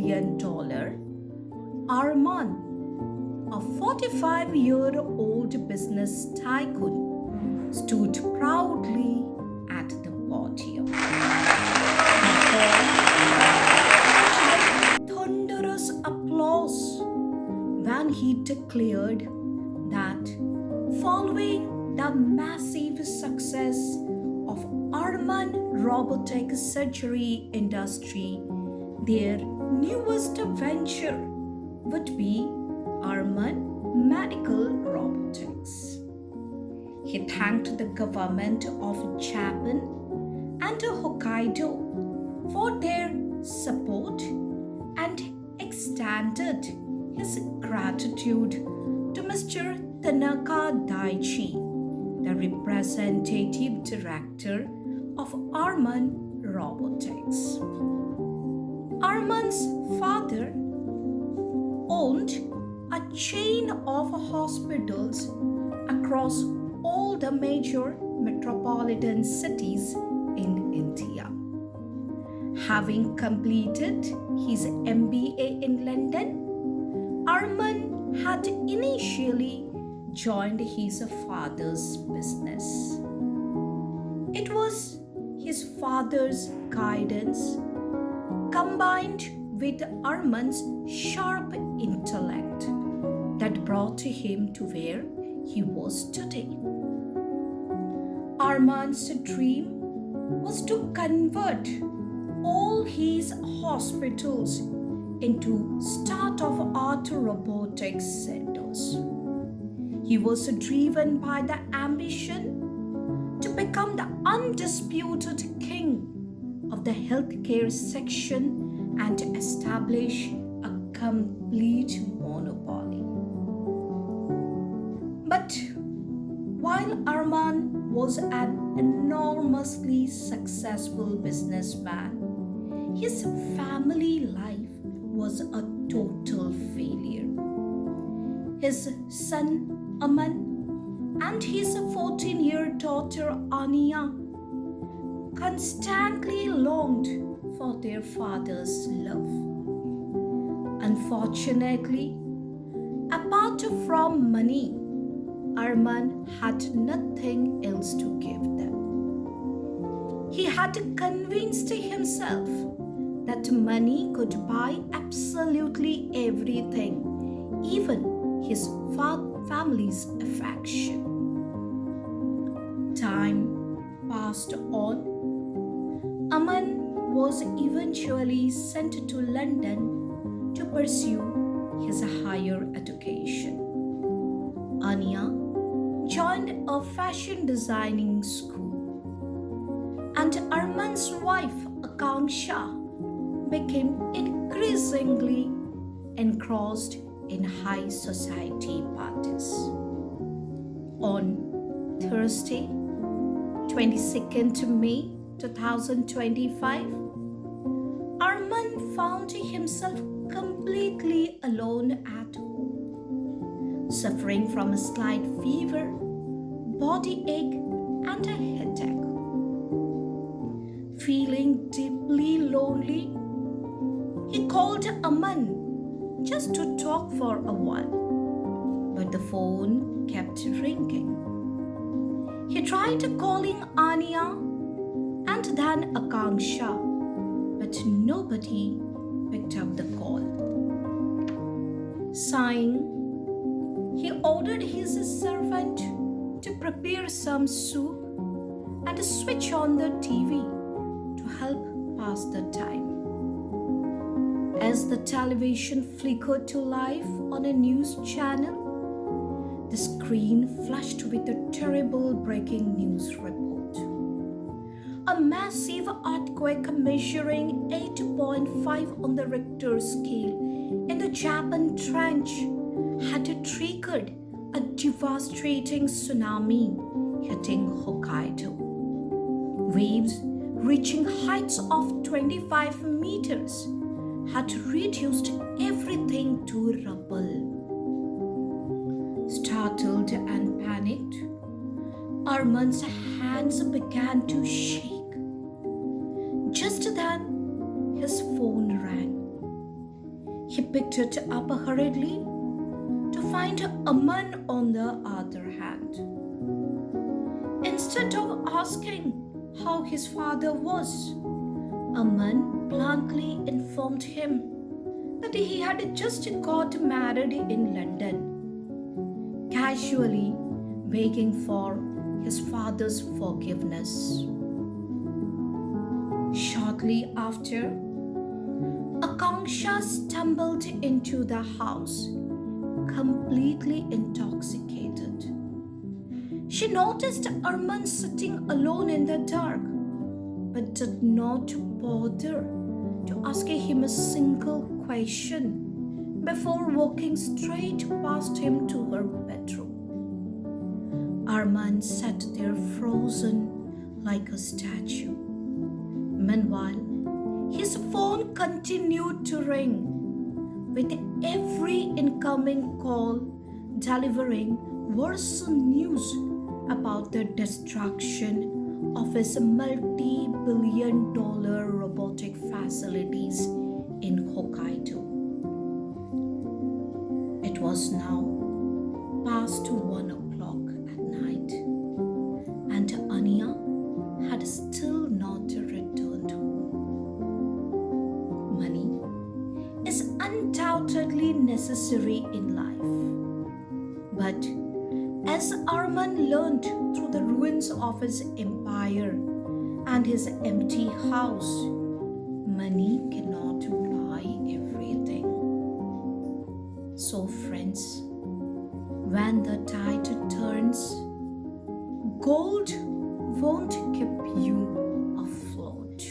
million, Arman, a 45-year-old business tycoon, stood proudly at the podium. The hall with thunderous applause when he declared that following the massive success of Arman Robotics surgery industry, their newest venture would be Arman Medical Robotics. He thanked the government of Japan and Hokkaido for their support and extended his gratitude to Mr. Tanaka Daichi, the representative director of Arman Robotics. Arman's father owned a chain of hospitals across all the major metropolitan cities in India. Having completed his MBA in London, Arman had initially joined his father's business. It was his father's guidance combined with Arman's sharp intellect that brought him to where he was today. Arman's dream was to convert all his hospitals into state-of-the-art robotics centers. He was driven by the ambition to become the undisputed king of the healthcare section and establish a complete monopoly. But while Arman was an enormously successful businessman, his family life was a total failure. His son Aman and his 14-year daughter Anya constantly longed for their father's love. Unfortunately, apart from money, Arman had nothing else to give them. He had convinced himself that money could buy absolutely everything, even his family's affection. Time passed on. Aman was eventually sent to London to pursue his higher education. Anya joined a fashion designing school, and Arman's wife Akanksha became increasingly engrossed in high society parties. On Thursday, 22nd May 2025, Arman found himself completely alone at home, suffering from a slight fever, body ache, and a headache. Feeling deeply lonely, he called Aman just to talk for a while, but the phone kept ringing. He tried calling Anya and then Akanksha, but nobody picked up the call. Sighing, he ordered his servant to prepare some soup and switch on the TV to help pass the time. As the television flickered to life on a news channel, the screen flashed with a terrible breaking news report. A massive earthquake measuring 8.5 on the Richter scale in the Japan Trench had triggered a devastating tsunami hitting Hokkaido. Waves reaching heights of 25 meters had reduced everything to rubble. Startled and panicked, Arman's hands began to shake. Just then, his phone rang. looked up hurriedly to find Aman on the other hand. Instead of asking how his father was, Aman bluntly informed him that he had just got married in London, casually begging for his father's forgiveness. Shortly after, Akanksha stumbled into the house, completely intoxicated. She noticed Arman sitting alone in the dark, but did not bother to ask him a single question before walking straight past him to her bedroom. Arman sat there frozen like a statue. Meanwhile, his phone continued to ring, with every incoming call delivering worse news about the destruction of his multi-billion-dollar robotic facilities in Hokkaido. It was now past 1 o'clock at night, and Anya had still not returned home. Money is undoubtedly necessary in life, but as Arman learned through the ruins of his empire and his empty house, money cannot buy everything. So, friends, when the tide turns, gold won't keep you afloat.